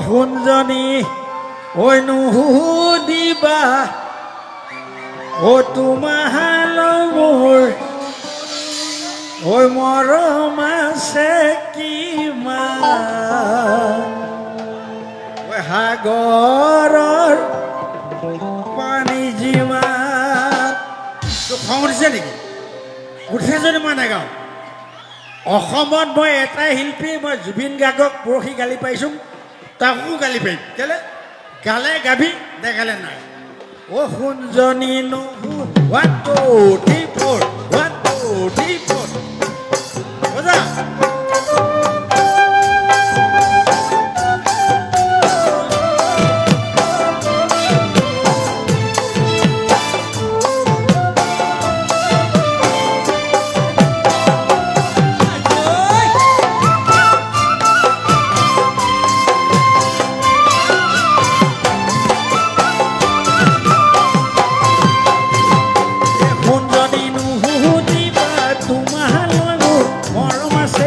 সোণজনী ঐ নুসুধিবা তোমাহালৈ মোৰ ঐ মৰম আছে কিমান সাগৰৰ পানী যিমান তোক খং উঠিছে নেকি উঠিছে যদি মই নাগাওঁ অসমত মই এটাই শিল্পী মই জুবিন গাৰ্গক পৰহি গালি পাইছোঁ তাকো গালি পাৰিম কেলে গালে গাবি দেখালে নাই অ সোণজনী নহু 1 2 3 4 1 2 3 4 বজা মৰম আছে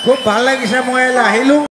খুব ভাল লাগিছে মই আহিলোঁ